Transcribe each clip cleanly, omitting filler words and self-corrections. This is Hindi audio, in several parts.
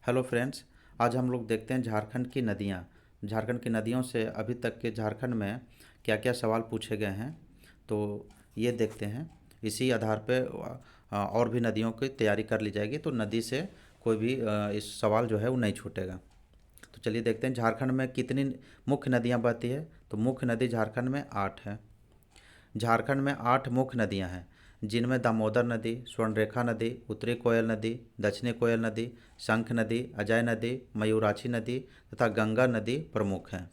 Hello friends. आज हम लोग देखते हैं झारखंड की नदियाँ। झारखंड की नदियों से अभी तक के झारखंड में क्या क्या सवाल पूछे गए हैं, तो ये देखते हैं। इसी आधार पे और भी नदियों की तैयारी कर ली जाएगी, तो नदी से कोई भी इस सवाल जो है वो नहीं छूटेगा। तो चलिए देखते हैं झारखंड में कितनी मुख्य नदियाँ बहती है। तो मुख्य नदी झारखंड में 8 है। झारखंड में 8 मुख्य नदियां हैं, जिनमें दामोदर नदी, स्वर्णरेखा नदी, उत्तरी कोयल नदी, दक्षिणी कोयल नदी, शंख नदी, अजय नदी, मयूराक्षी नदी तथा गंगा नदी प्रमुख हैं।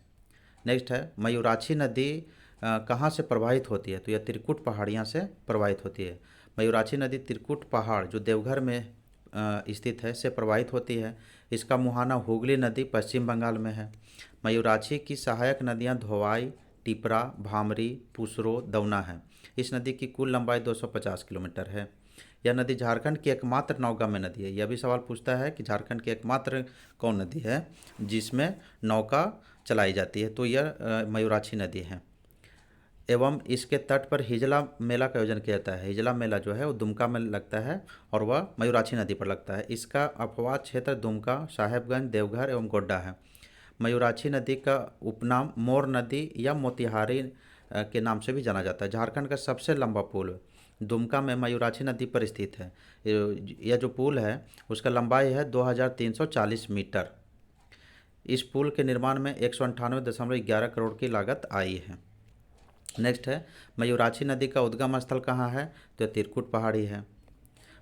नेक्स्ट है मयूराक्षी नदी कहाँ से प्रवाहित होती है, तो यह त्रिकुट पहाड़ियाँ से प्रवाहित होती है। मयूराक्षी नदी त्रिकुट पहाड़ जो देवघर में स्थित है से प्रवाहित होती है। इसका मुहाना हुगली नदी पश्चिम बंगाल में है। मयूराक्षी की सहायक नदियाँ धोवाई, टिपरा, भामरी, पुसरो, दौना है। इस नदी की कुल लंबाई 250 किलोमीटर है। यह नदी झारखंड की एकमात्र नौगम्य नदी है। यह भी सवाल पूछता है कि झारखंड की एकमात्र कौन नदी है जिसमें नौका चलाई जाती है, तो यह मयूराक्षी नदी है। एवं इसके तट पर हिजला मेला का आयोजन किया जाता है। हिजला मेला जो है वो दुमका में लगता है और वह मयूराक्षी नदी पर लगता है। इसका अपवाद क्षेत्र दुमका, साहेबगंज, देवघर एवं गोड्डा है। मयूराक्षी नदी का उपनाम मोर नदी या मोतिहारी के नाम से भी जाना जाता है। झारखंड का सबसे लंबा पुल दुमका में मयूराक्षी नदी पर स्थित है। यह जो पुल है उसका लंबाई है 2340 मीटर। इस पुल के निर्माण में 198.11 करोड़ की लागत आई है। नेक्स्ट है मयूराक्षी नदी का उद्गम स्थल कहाँ है, तो त्रिकुट पहाड़ी है।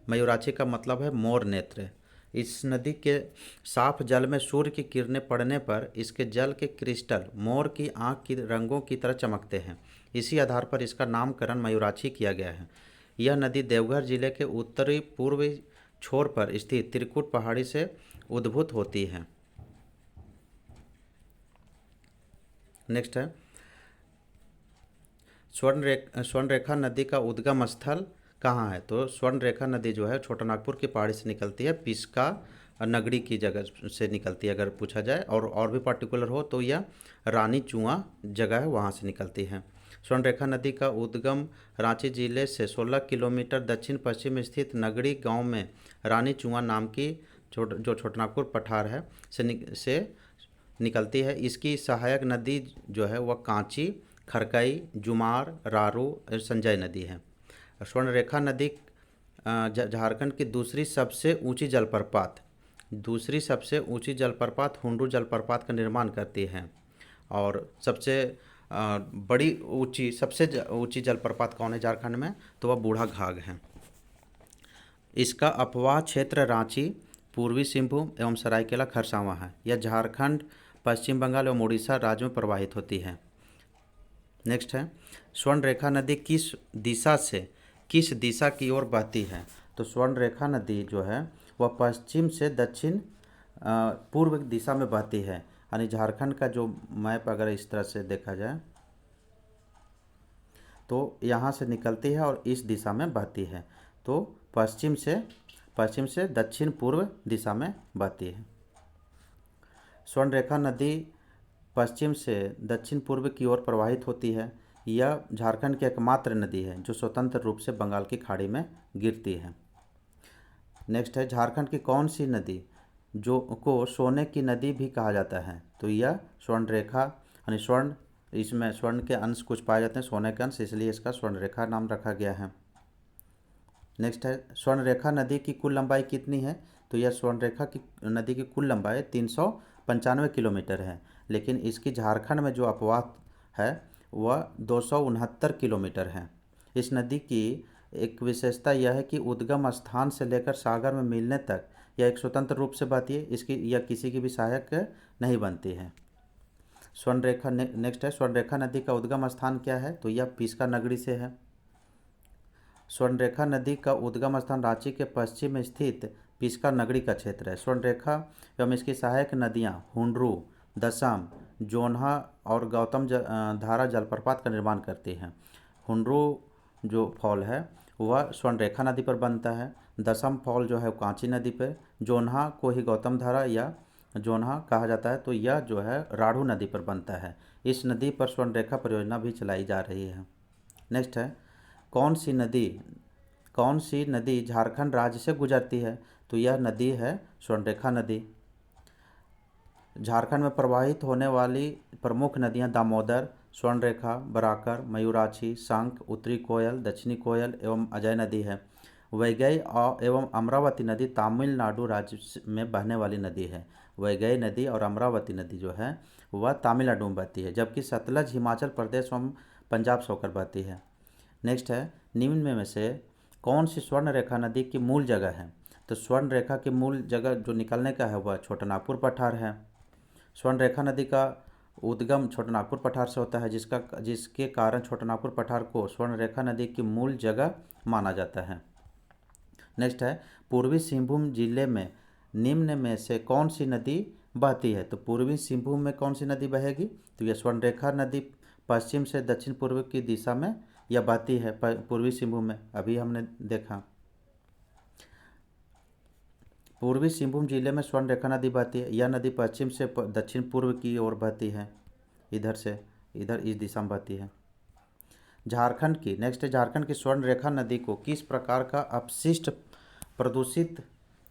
मयूराक्षी का मतलब है मोर नेत्र। इस नदी के साफ जल में सूर्य की किरणें पड़ने पर इसके जल के क्रिस्टल मोर की आंख की रंगों की तरह चमकते हैं। इसी आधार पर इसका नामकरण मयूराक्षी किया गया है। यह नदी देवघर जिले के उत्तरी पूर्वी छोर पर स्थित त्रिकुट पहाड़ी से उद्भूत होती है। नेक्स्ट है स्वर्णरेखा नदी का उद्गम स्थल कहाँ है, तो स्वर्णरेखा नदी जो है छोटा नागपुर की पहाड़ी से निकलती है। पिस्का नगड़ी की जगह से निकलती है अगर पूछा जाए, और भी पर्टिकुलर हो तो यह रानी चुआ जगह है, वहाँ से निकलती है। स्वर्णरेखा नदी का उद्गम रांची जिले से 16 किलोमीटर दक्षिण पश्चिम स्थित नगड़ी गांव में रानी चुआ नाम की जो छोटानागपुर पठार है से निकलती है। इसकी सहायक नदी जो है वह कांची, खरकई, जुमार, रारू और संजय नदी है। स्वर्णरेखा नदी झारखंड की दूसरी सबसे ऊंची जलप्रपात हुंडू जलप्रपात का निर्माण करती है। और बड़ी सबसे ऊंची जलप्रपात कौन है झारखंड में, तो वह बूढ़ा घाघ है। इसका अपवाह क्षेत्र रांची, पूर्वी सिंहभूम एवं सरायकेला खरसावां है। यह झारखंड, पश्चिम बंगाल एवं उड़ीसा राज्य में प्रवाहित होती है। नेक्स्ट है स्वर्णरेखा नदी किस दिशा की ओर बहती है, तो स्वर्णरेखा नदी जो है वह पश्चिम से दक्षिण पूर्व दिशा में बहती है। यानी झारखंड का जो मैप अगर इस तरह से देखा जाए तो यहाँ से निकलती है और इस दिशा में बहती है, तो पश्चिम से दक्षिण पूर्व दिशा में बहती है। स्वर्णरेखा नदी पश्चिम से दक्षिण पूर्व की ओर प्रवाहित होती है। यह झारखंड की एकमात्र नदी है जो स्वतंत्र रूप से बंगाल की खाड़ी में गिरती है। नेक्स्ट है झारखंड की कौन सी नदी जो को सोने की नदी भी कहा जाता है, तो यह स्वर्णरेखा, यानी स्वर्ण, इसमें स्वर्ण के अंश कुछ पाए जाते हैं, सोने के अंश, इसलिए इसका स्वर्णरेखा नाम रखा गया है। नेक्स्ट है स्वर्णरेखा नदी की कुल लंबाई कितनी है, तो यह स्वर्णरेखा की नदी की कुल लंबाई 395 किलोमीटर है, लेकिन इसकी झारखंड में जो अपवाद है वह 269 किलोमीटर है। इस नदी की एक विशेषता यह है कि उद्गम स्थान से लेकर सागर में मिलने तक यह एक स्वतंत्र रूप से बहती है। यह किसी की भी सहायक नहीं बनती है। नेक्स्ट है स्वर्णरेखा नदी का उद्गम स्थान क्या है, तो यह पिस्का नगरी से है। स्वर्णरेखा नदी का उद्गम स्थान रांची के पश्चिम में स्थित पिस्का नगरी का क्षेत्र है। स्वर्णरेखा एवं इसकी सहायक नदियाँ हुंडरू, दसम, जोन्हा और गौतम धारा जलप्रपात का निर्माण करती हैं। हुंडरू जो फॉल है वह स्वर्णरेखा नदी पर बनता है। दसम फॉल जो है कांची नदी पर। जोन्हा को ही गौतम धारा या जोन्हा कहा जाता है, तो यह जो है राढ़ू नदी पर बनता है। इस नदी पर स्वर्णरेखा परियोजना भी चलाई जा रही है। नेक्स्ट है कौन सी नदी झारखंड राज्य से गुजरती है, तो यह नदी है स्वर्णरेखा नदी। झारखंड में प्रवाहित होने वाली प्रमुख नदियां दामोदर, स्वर्णरेखा, बराकर, मयूराक्षी, शंख, उत्तरी कोयल, दक्षिणी कोयल एवं अजय नदी है। वैगई एवं अमरावती नदी तमिलनाडु राज्य में बहने वाली नदी है। वैगई नदी और अमरावती नदी जो है वह तमिलनाडु में बहती है, जबकि सतलज हिमाचल प्रदेश एवं पंजाब से होकर बहती है। नेक्स्ट है, निम्न में से कौन सी स्वर्ण रेखा नदी की मूल जगह है? तो स्वर्ण रेखा की मूल जगह जो निकलने का है वह छोटा नागपुर पठार है। स्वर्ण रेखा नदी का उद्गम छोटा नागपुर पठार से होता है, जिसके कारण छोटा नागपुर पठार को स्वर्ण रेखा नदी की मूल जगह माना जाता है। नेक्स्ट है, पूर्वी सिंहभूम जिले में निम्न में से कौन सी नदी बहती है? तो पूर्वी सिंहभूम में कौन सी नदी बहेगी? तो यह स्वर्ण रेखा नदी पश्चिम से दक्षिण पूर्व की दिशा में यह बहती है पूर्वी सिंहभूम में। अभी हमने देखा पूर्वी सिंहभूम जिले में स्वर्ण रेखा नदी बहती है। यह नदी पश्चिम से दक्षिण पूर्व की ओर बहती है, इधर इस दिशा में बहती है। झारखंड की नेक्स्ट है, झारखंड की स्वर्ण रेखा नदी को किस प्रकार का अपशिष्ट प्रदूषित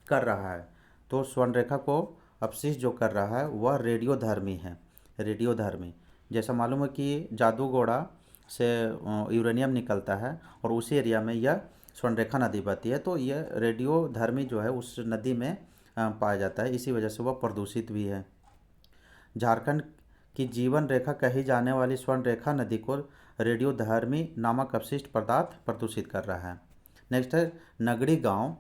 कर रहा है? तो स्वर्ण रेखा को अपशिष्ट जो कर रहा है वह रेडियोधर्मी है। रेडियोधर्मी जैसा मालूम है कि जादूगोड़ा से यूरेनियम निकलता है और उसी एरिया में यह स्वर्ण रेखा नदी बहती है, तो यह रेडियोधर्मी जो है उस नदी में पाया जाता है, इसी वजह से वह प्रदूषित भी है। झारखंड की जीवन रेखा कही जाने वाली स्वर्ण रेखा नदी को रेडियोधर्मी नामक अपशिष्ट पदार्थ प्रदूषित कर रहा है। नेक्स्ट है, नगड़ी गांव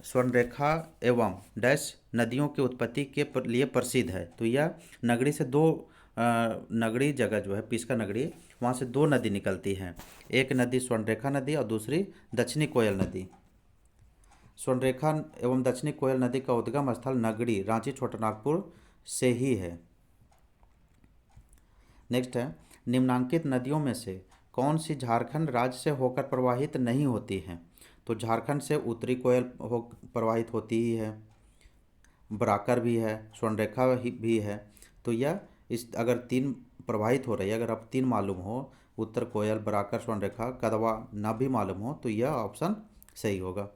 स्वर्ण रेखा एवं डैश नदियों की उत्पत्ति के लिए प्रसिद्ध है। तो यह नगड़ी से नगड़ी जगह जो है पिस्का नगड़ी, वहाँ से दो नदी निकलती हैं। एक नदी स्वर्ण रेखा नदी और दूसरी दक्षिणी कोयल नदी। स्वर्ण रेखा एवं दक्षिणी कोयल नदी का उद्गम स्थल नगड़ी, रांची, छोटानागपुर से ही है। नेक्स्ट है, निम्नांकित नदियों में से कौन सी झारखंड राज्य से होकर प्रवाहित नहीं होती हैं? तो झारखंड से उत्तरी कोयल प्रवाहित होती ही है, बराकर भी है, स्वर्ण रेखा भी है। तो यह अगर तीन प्रवाहित हो रही है, अगर आप तीन मालूम हो, उत्तर कोयल, बराकर, स्वर्ण रेखा, कदवा न भी मालूम हो, तो यह ऑप्शन सही होगा।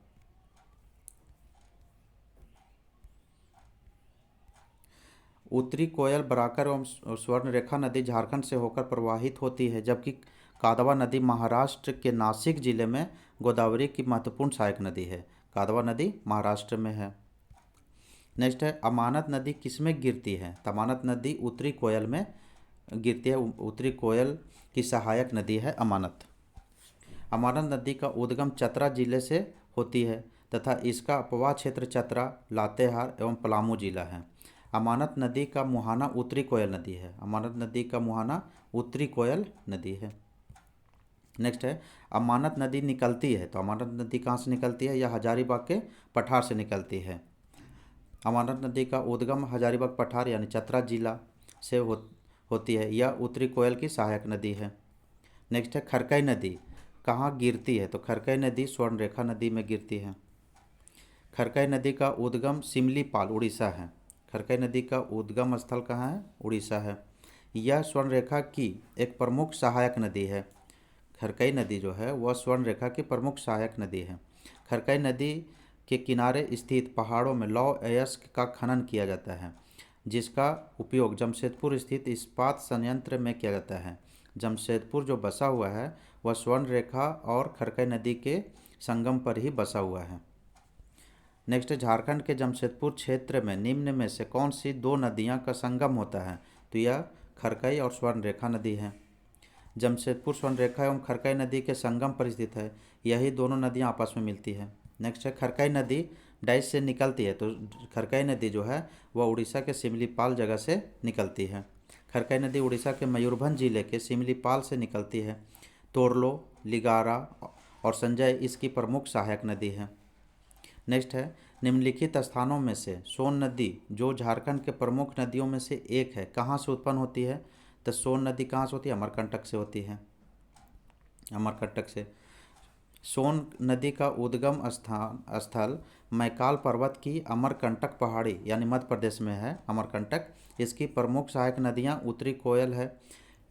उत्तरी कोयल, बराकर एवं स्वर्ण रेखा नदी झारखंड से होकर प्रवाहित होती है, जबकि कादवा नदी महाराष्ट्र के नासिक जिले में गोदावरी की महत्वपूर्ण सहायक नदी है। कादवा नदी महाराष्ट्र में है। नेक्स्ट है, अमानत नदी किसमें गिरती है? तो अमानत नदी उत्तरी कोयल में गिरती है। उत्तरी कोयल की सहायक नदी है अमानत। अमानत नदी का उद्गम चतरा जिले से होती है तथा इसका अपवाह क्षेत्र चतरा, लातेहार एवं पलामू जिला है। अमानत नदी का मुहाना उत्तरी कोयल नदी है। अमानत नदी का मुहाना उत्तरी कोयल नदी है। नेक्स्ट है, अमानत नदी निकलती है, तो अमानत नदी कहाँ से निकलती है? यह हजारीबाग के पठार से निकलती है। अमानत नदी का उद्गम हजारीबाग पठार यानी चतरा जिला से होती है। यह उत्तरी कोयल की सहायक नदी है। नेक्स्ट है, खरकई नदी कहाँ गिरती है? तो खरकई नदी स्वर्ण रेखा नदी में गिरती है। खरकई नदी का उद्गम सिमलीपाल उड़ीसा है। खरकई नदी का उद्गम स्थल कहाँ है? उड़ीसा है। यह स्वर्ण रेखा की एक प्रमुख सहायक नदी है। खरकई नदी जो है वह स्वर्ण रेखा की प्रमुख सहायक नदी है। खरकई नदी के किनारे स्थित पहाड़ों में लौह अयस्क का खनन किया जाता है, जिसका उपयोग जमशेदपुर स्थित इस्पात संयंत्र में किया जाता है। जमशेदपुर जो बसा हुआ है वह स्वर्ण रेखा और खरकई नदी के संगम पर ही बसा हुआ है। नेक्स्ट, झारखंड के जमशेदपुर क्षेत्र में निम्न में से कौन सी दो नदियां का संगम होता है? तो यह खरकई और स्वर्ण रेखा नदी है। जमशेदपुर स्वर्ण रेखा एवं खरकई नदी के संगम पर स्थित है। यही दोनों नदियां आपस में मिलती है। नेक्स्ट है, खरकई नदी डैश से निकलती है, तो खरकई नदी जो है वह उड़ीसा के सिमलीपाल जगह से निकलती है। खरकई नदी उड़ीसा के मयूरभंज जिले के सिमलीपाल से निकलती है। तोरलो, लिगारा और संजय इसकी प्रमुख सहायक नदी है। नेक्स्ट है, निम्नलिखित स्थानों में से सोन नदी जो झारखंड के प्रमुख नदियों में से एक है कहाँ से उत्पन्न होती है? तो सोन नदी कहाँ से होती है? अमरकंटक से होती है। अमरकंटक से। सोन नदी का उद्गम स्थल मैकाल पर्वत की अमरकंटक पहाड़ी यानी मध्य प्रदेश में है अमरकंटक। इसकी प्रमुख सहायक नदियाँ उत्तरी कोयल है।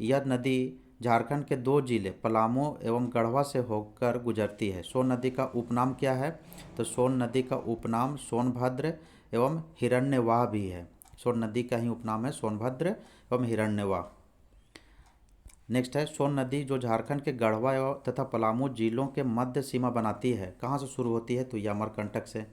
यह नदी झारखंड के दो जिले पलामू एवं गढ़वा से होकर गुजरती है। सोन नदी का उपनाम क्या है? तो सोन नदी का उपनाम सोनभद्र एवं हिरण्यवाह भी है। सोन नदी का ही उपनाम है सोनभद्र एवं हिरण्यवा। नेक्स्ट है सोन नदी जो झारखंड के गढ़वा एवं तथा पलामू जिलों के मध्य सीमा बनाती है, कहाँ से शुरू होती है, तो यह अमरकंटक से।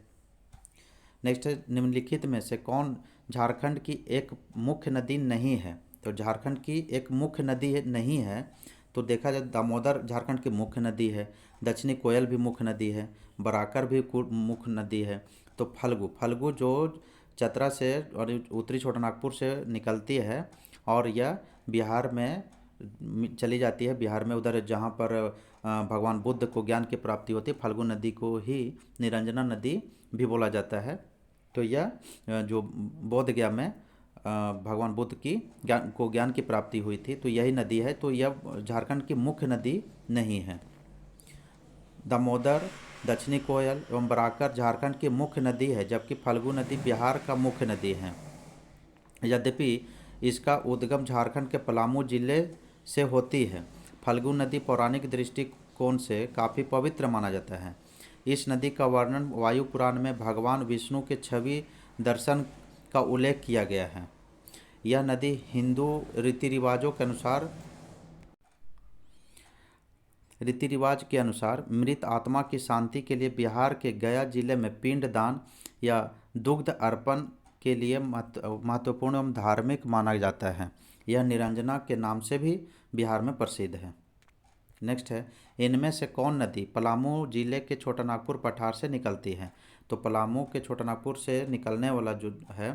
नेक्स्ट है निम्नलिखित में से कौन झारखंड की एक मुख्य नदी नहीं है, तो झारखंड की एक मुख्य नदी नहीं है तो देखा जाए दामोदर झारखंड की मुख्य नदी है, दक्षिणी कोयल भी मुख्य नदी है, बराकर भी मुख्य नदी है। तो फल्गु फल्गु जो चतरा से और उत्तरी छोटानागपुर से निकलती है और यह बिहार में चली जाती है, बिहार में उधर जहाँ पर भगवान बुद्ध को ज्ञान की प्राप्ति होती है, फल्गु नदी को ही निरंजना नदी भी बोला जाता है। तो यह जो बोध गया में भगवान बुद्ध की ज्ञान की प्राप्ति हुई थी, तो यही नदी है, तो यह झारखंड की मुख्य नदी नहीं है। दामोदर, दक्षिणी कोयल एवं बराकर झारखंड की मुख्य नदी है, जबकि फल्गु नदी बिहार का मुख्य नदी है। यद्यपि इसका उद्गम झारखंड के पलामू जिले से होती है। फल्गु नदी पौराणिक दृष्टिकोण से काफ़ी पवित्र माना जाता है। इस नदी का वर्णन वायु पुराण में भगवान विष्णु के छवि दर्शन का उल्लेख किया गया है। यह नदी हिंदू रीति रिवाज के अनुसार मृत आत्मा की शांति के लिए बिहार के गया जिले में पिंड दान या दुग्ध अर्पण के लिए महत्वपूर्ण एवं धार्मिक माना जाता है। यह निरंजना के नाम से भी बिहार में प्रसिद्ध है। नेक्स्ट है इनमें से कौन नदी पलामू जिले के छोटानागपुर पठार से निकलती है, तो पलामू के छोटानागपुर से निकलने वाला जो है,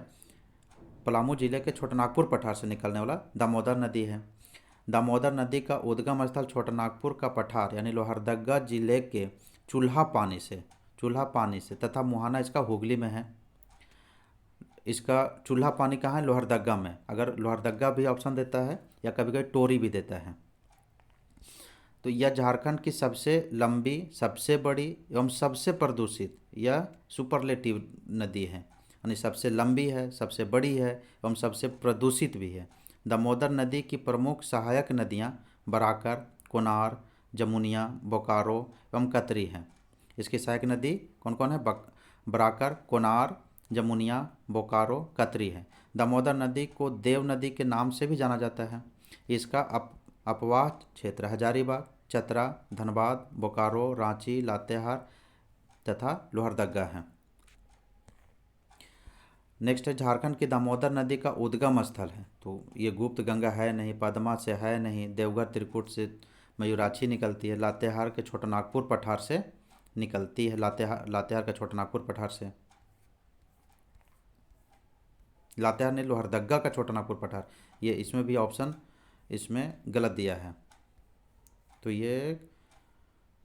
पलामू जिले के छोटानागपुर पठार से निकलने वाला दामोदर नदी है। दामोदर नदी का उद्गम स्थल छोटानागपुर का पठार यानी लोहरदगा जिले के चूल्हा पानी से तथा मुहाना इसका हुगली में है। इसका चूल्हा पानी कहाँ है, लोहरदगा में। अगर लोहरदगा भी ऑप्शन देता है या कभी कभी टोरी भी देता है। तो यह झारखंड की सबसे लंबी, सबसे बड़ी एवं सबसे प्रदूषित यह सुपरलेटिव नदी है, यानी सबसे लंबी है, सबसे बड़ी है एवं सबसे प्रदूषित भी है। दामोदर नदी की प्रमुख सहायक नदियाँ बराकर, कोनार, जमुनिया, बोकारो एवं कतरी हैं। इसकी सहायक नदी कौन कौन है, बराकर, कोनार, जमुनिया, बोकारो, कतरी है। दामोदर नदी को देव नदी के नाम से भी जाना जाता है। इसका अपवाह क्षेत्र हजारीबाग, चतरा, धनबाद, बोकारो, रांची, लातेहार तथा लोहरदगा है। नेक्स्ट है झारखंड की दामोदर नदी का उद्गम स्थल है, तो ये गुप्त गंगा है नहीं, पद्मा से है नहीं, देवघर त्रिकुट से मयूराक्षी निकलती है, लातेहार के छोटानागपुर पठार से निकलती है, लातेहार का छोटानागपुर पठार से, लातेहार ने लोहरदगा का छोटानागपुर पठार, ये इसमें भी ऑप्शन इसमें गलत दिया है, तो ये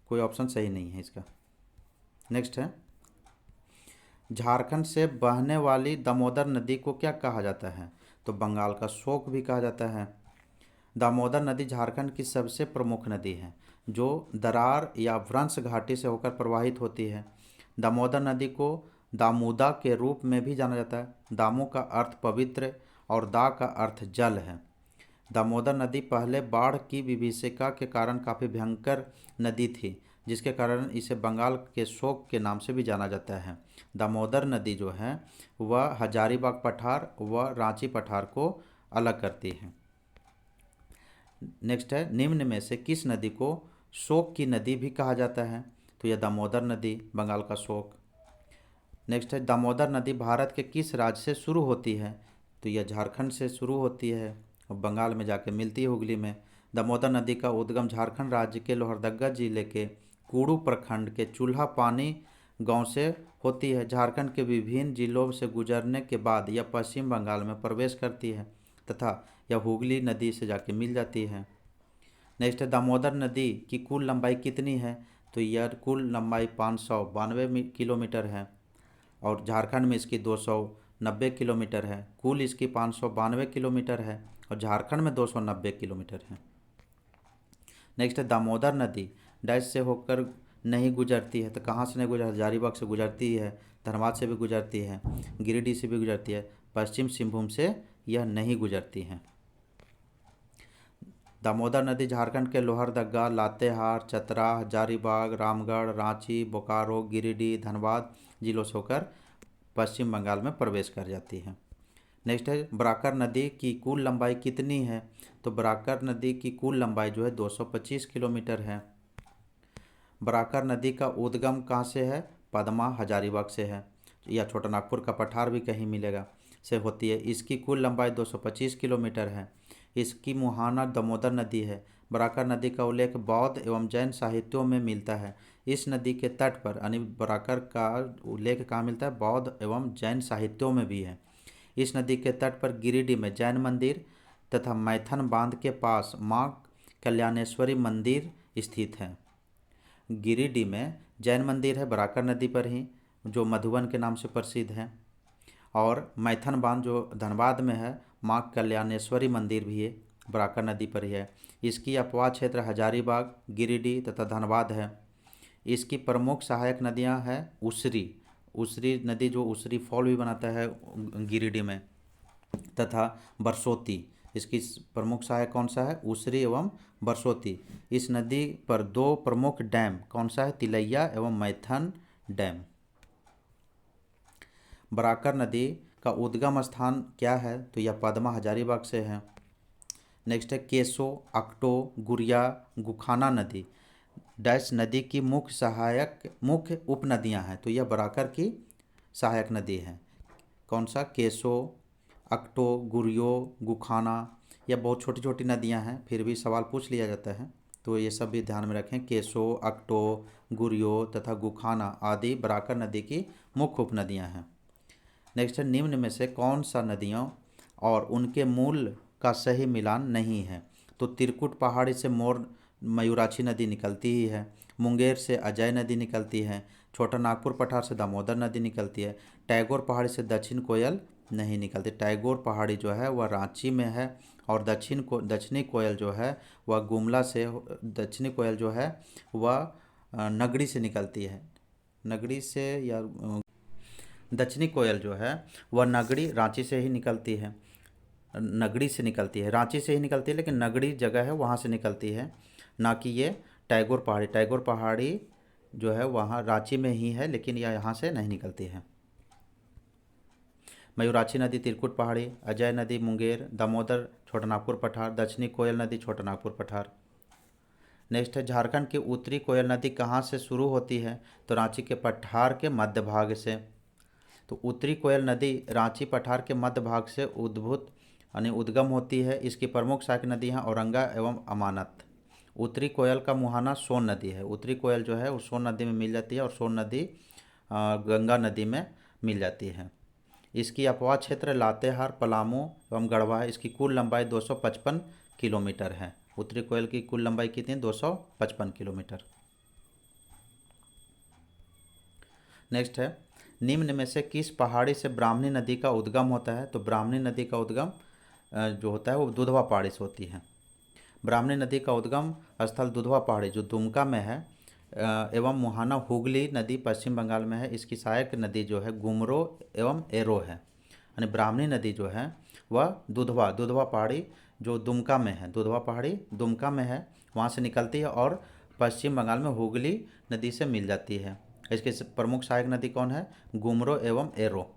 कोई ऑप्शन सही नहीं है इसका। नेक्स्ट है झारखंड से बहने वाली दामोदर नदी को क्या कहा जाता है, तो बंगाल का शोक भी कहा जाता है। दामोदर नदी झारखंड की सबसे प्रमुख नदी है जो दरार या व्रंश घाटी से होकर प्रवाहित होती है। दामोदर नदी को दामोदा के रूप में भी जाना जाता है। दामो का अर्थ पवित्र और दा का अर्थ जल है। दामोदर नदी पहले बाढ़ की विभीषिका के कारण काफ़ी भयंकर नदी थी, जिसके कारण इसे बंगाल के शोक के नाम से भी जाना जाता है। दामोदर नदी जो है वह हजारीबाग पठार व रांची पठार को अलग करती है। नेक्स्ट है निम्न में से किस नदी को शोक की नदी भी कहा जाता है, तो यह दामोदर नदी, बंगाल का शोक। नेक्स्ट है दामोदर नदी भारत के किस राज्य से शुरू होती है, तो यह झारखंड से शुरू होती है और बंगाल में जाके मिलती है हुगली में। दामोदर नदी का उद्गम झारखंड राज्य के लोहरदगा जिले के कुड़ू प्रखंड के चूल्हा पानी गांव से होती है। झारखंड के विभिन्न जिलों से गुजरने के बाद यह पश्चिम बंगाल में प्रवेश करती है तथा यह हुगली नदी से जाके मिल जाती है। नेक्स्ट है दामोदर नदी की कुल लंबाई कितनी है, तो यह कुल लंबाई 592 किलोमीटर है और झारखंड में इसकी 290 किलोमीटर है। कुल इसकी 592 किलोमीटर है और झारखंड में 290 किलोमीटर है। नेक्स्ट है दामोदर नदी डैश से होकर नहीं गुजरती है, तो कहाँ से नहीं गुजर, हजारीबाग से गुजरती है, धनबाद से भी गुजरती है, गिरिडीह से भी गुजरती है, पश्चिम सिंहभूम से यह नहीं गुजरती है। दामोदर नदी झारखंड के लोहरदगा, लातेहार, चतरा, हजारीबाग, रामगढ़, रांची, बोकारो, गिरिडीह, धनबाद जिलों से होकर पश्चिम बंगाल में प्रवेश कर जाती है। नेक्स्ट है बराकर नदी की कुल लंबाई कितनी है? तो बराकर नदी की कुल लंबाई जो है 225 किलोमीटर है। बराकर नदी का उद्गम कहाँ से है? पदमा हजारीबाग से है, या छोटा नागपुर का पठार भी कहीं मिलेगा से होती है। इसकी कुल लंबाई 225 किलोमीटर है। इसकी मुहाना दामोदर नदी है। बराकर नदी का उल्लेख बौद्ध एवं जैन साहित्यों में मिलता है। इस नदी के तट पर यानी बराकर का उल्लेख कहाँ मिलता है? बौद्ध एवं जैन साहित्यों में भी है। इस नदी के तट पर गिरिडीह में जैन मंदिर तथा मैथन बांध के पास माँ कल्याणेश्वरी मंदिर स्थित है। गिरिडीह में जैन मंदिर है बराकर नदी पर ही, जो मधुबन के नाम से प्रसिद्ध है। और मैथन बांध जो धनबाद में है, माँ कल्याणेश्वरी मंदिर भी है, बराकर नदी पर ही है। इसकी अपवाह क्षेत्र हजारीबाग, गिरिडीह तथा धनबाद है। इसकी प्रमुख सहायक नदियाँ हैं उसरी, उसरी नदी जो उसरी फॉल भी बनाता है गिरिडीह में, तथा बरसोती। इसकी प्रमुख सहायक कौन सा है? उसरी एवं बरसोती। इस नदी पर दो प्रमुख डैम कौन सा है? तिलैया एवं मैथन डैम। बराकर नदी का उद्गम स्थान क्या है? तो यह पदमा हजारीबाग से है। नेक्स्ट है केसो, अक्टो, गुरिया, गुखाना नदी डैश नदी की मुख्य उपनदियां हैं। तो यह बराकर की सहायक नदी है। कौन सा? केसो, अक्टो, गुरियो, गुखाना। यह बहुत छोटी छोटी नदियां हैं, फिर भी सवाल पूछ लिया जाता है, तो ये सब भी ध्यान में रखें। केसो, अक्टो, गुरियो तथा गुखाना आदि बराकर नदी की मुख्य उपनदियां हैं। नेक्स्ट है निम्न में से कौन सा नदियों और उनके मूल का सही मिलान नहीं है? तो त्रिकुट पहाड़ी से मोर मयूराक्षी नदी निकलती ही है। मुंगेर से अजय नदी निकलती है। छोटा नागपुर पठार से दामोदर नदी निकलती है। टैगोर पहाड़ी से दक्षिण कोयल नहीं निकलती। टैगोर पहाड़ी जो है वह रांची में है, और दक्षिणी कोयल जो है वह गुमला से, दक्षिणी कोयल जो है वह नगड़ी से निकलती है। नगड़ी से या दक्षिणी कोयल जो है वह नगड़ी रांची से ही निकलती है, नगड़ी से निकलती है, रांची से ही निकलती है, लेकिन नगड़ी जगह है वहाँ से निकलती है, ना कि ये टैगोर पहाड़ी। टैगोर पहाड़ी जो है वहाँ रांची में ही है, लेकिन यह यहाँ से नहीं निकलती है। मयूराक्षी नदी त्रिकुट पहाड़ी, अजय नदी मुंगेर, दामोदर छोटा नागपुर पठार, दक्षिणी कोयल नदी छोटा नागपुर पठार। नेक्स्ट है झारखंड की उत्तरी कोयल नदी कहाँ से शुरू होती है? तो रांची के पठार के मध्य भाग से। तो उत्तरी कोयल नदी रांची पठार के मध्य भाग से उद्गम होती है। इसकी प्रमुख सहायक नदी हैं औरंगा एवं अमानत। उत्तरी कोयल का मुहाना सोन नदी है। उत्तरी कोयल जो है वो सोन नदी में मिल जाती है, और सोन नदी गंगा नदी में मिल जाती है। इसकी अपवाह क्षेत्र लातेहार, पलामू एवं गढ़वा है। इसकी कुल लंबाई 255 किलोमीटर है। उत्तरी कोयल की कुल लंबाई कितनी? 255 किलोमीटर। नेक्स्ट है निम्न में से किस पहाड़ी से ब्राह्मणी नदी का उद्गम होता है? तो ब्राह्मणी नदी का उद्गम जो होता है वो दुधवा पहाड़ी से होती है। ब्राह्मणी नदी का उद्गम स्थल दुधवा पहाड़ी जो दुमका में है, एवं मुहाना हुगली नदी पश्चिम बंगाल में है। इसकी सहायक नदी जो है गुमरो एवं एरो है। यानी ब्राह्मणी नदी जो है वह दुधवा पहाड़ी जो दुमका में है, दुधवा पहाड़ी दुमका में है, वहाँ से निकलती है और पश्चिम बंगाल में हुगली नदी से मिल जाती है। इसकी प्रमुख सहायक नदी कौन है? गुमरो एवं एरो।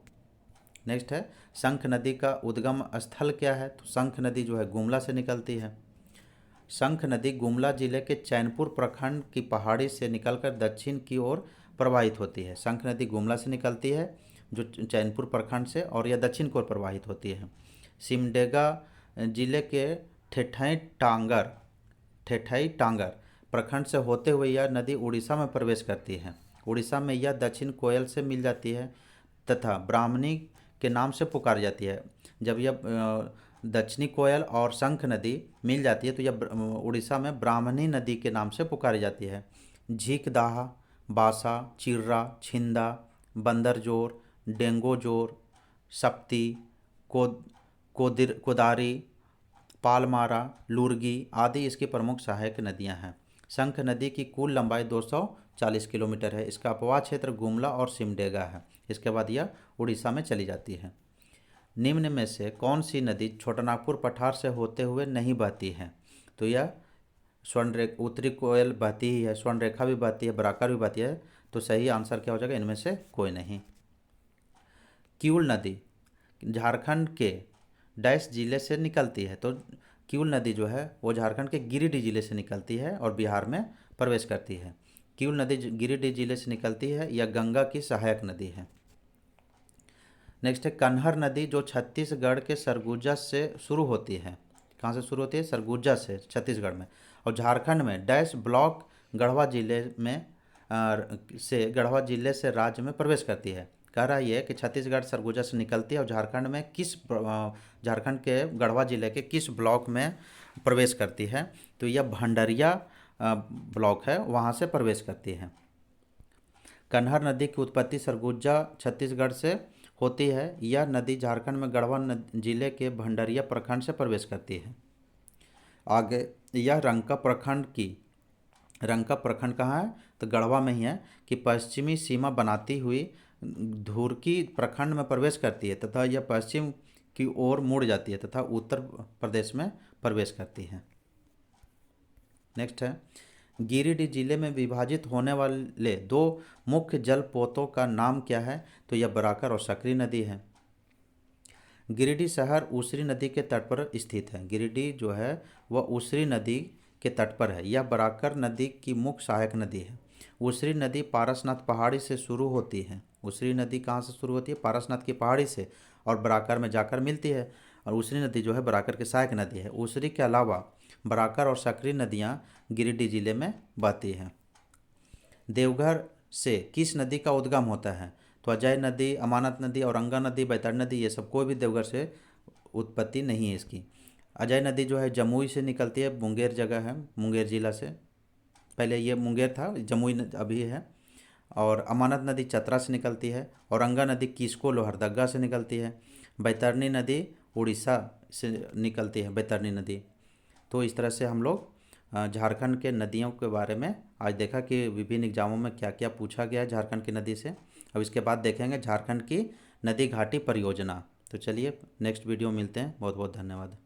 नेक्स्ट है शंख नदी का उद्गम स्थल क्या है? तो शंख नदी जो है गुमला से निकलती है। शंख नदी गुमला जिले के चैनपुर प्रखंड की पहाड़ी से निकलकर दक्षिण की ओर प्रवाहित होती है। शंख नदी गुमला से निकलती है जो चैनपुर प्रखंड से, और यह दक्षिण की ओर प्रवाहित होती है। सिमडेगा जिले के ठेठई टांगर प्रखंड से होते हुए यह नदी उड़ीसा में प्रवेश करती है। उड़ीसा में यह दक्षिण कोयल से मिल जाती है तथा ब्राह्मणी के नाम से पुकारी जाती है। जब यह दक्षिणी कोयल और शंख नदी मिल जाती है तो यह उड़ीसा में ब्राह्मणी नदी के नाम से पुकारी जाती है। झीकदाहा, बासा, चिर्रा, छिंदा, बंदरजोर, डेंगोजोर, सप्ती, कोदारी, पालमारा, लुर्गी आदि इसकी प्रमुख सहायक नदियां हैं। शंख नदी की कुल लंबाई 240 किलोमीटर है। इसका अपवाह क्षेत्र गुमला और सिमडेगा है। इसके बाद यह उड़ीसा में चली जाती है। निम्न में से कौन सी नदी छोटानागपुर पठार से होते हुए नहीं बहती है? तो यह स्वर्णरेखा, उत्तरी कोयल बहती ही है, स्वर्णरेखा भी बहती है, बराकर भी बहती है। तो सही आंसर क्या हो जाएगा? इनमें से कोई नहीं। किऊल नदी झारखंड के डैश जिले से निकलती है। तो किउल नदी जो है वो झारखंड के गिरिडीह जिले से निकलती है और बिहार में प्रवेश करती है। किउल नदी गिरिडीह जिले से निकलती है, यह गंगा की सहायक नदी है। नेक्स्ट है कन्हर नदी, जो छत्तीसगढ़ के सरगुजा से शुरू होती है। कहाँ से शुरू होती है? सरगुजा से, छत्तीसगढ़ में। और झारखंड में डैश ब्लॉक गढ़वा जिले में गढ़वा जिले से राज्य में प्रवेश करती है। कह रहा है कि छत्तीसगढ़ सरगुजा से निकलती है और झारखंड में झारखंड के गढ़वा जिले के किस ब्लॉक में प्रवेश करती है? तो यह भंडरिया ब्लॉक है, वहाँ से प्रवेश करती है। कन्हर नदी की उत्पत्ति सरगुजा छत्तीसगढ़ से होती है। यह नदी झारखंड में गढ़वा जिले के भंडरिया प्रखंड से प्रवेश करती है। आगे यह रंका प्रखंड कहाँ है? तो गढ़वा में ही है, कि पश्चिमी सीमा बनाती हुई धुरकी प्रखंड में प्रवेश करती है तथा यह पश्चिम की ओर मुड़ जाती है तथा उत्तर प्रदेश में प्रवेश करती है। नेक्स्ट है गिरिडीह जिले में विभाजित होने वाले दो मुख्य जल पोतों का नाम क्या है? तो यह बराकर और सकरी नदी है। गिरिडीह शहर उसरी नदी के तट पर स्थित है। गिरिडीह जो है वह उसरी नदी के तट पर है। यह बराकर नदी की मुख्य सहायक नदी है। उसरी नदी पारसनाथ पहाड़ी से शुरू होती है। उसरी नदी कहाँ से शुरू होती है? पारसनाथ की पहाड़ी से, और बराकर में जाकर मिलती है। और उसरी नदी जो है बराकर की सहायक नदी है। उसरी के अलावा बराकर और सकरी नदियाँ गिरिडीह जिले में बहती हैं। देवघर से किस नदी का उद्गम होता है? तो अजय नदी, अमानत नदी, औरंगा नदी, बैतरणी नदी, ये सब कोई भी देवघर से उत्पत्ति नहीं है इसकी। अजय नदी जो है जमुई से निकलती है, मुंगेर जगह है, मुंगेर जिला से। पहले ये मुंगेर था, जमुई अभी है। और अमानत नदी चतरा से निकलती है। औरंगा नदी किसको लोहरदगा से निकलती है। बैतरणी नदी उड़ीसा से निकलती है, बैतरणी नदी। तो इस तरह से हम लोग झारखंड के नदियों के बारे में आज देखा कि विभिन्न एग्जामों में क्या क्या पूछा गया है झारखंड की नदी से। अब इसके बाद देखेंगे झारखंड की नदी घाटी परियोजना। तो चलिए नेक्स्ट वीडियो मिलते हैं। बहुत बहुत धन्यवाद।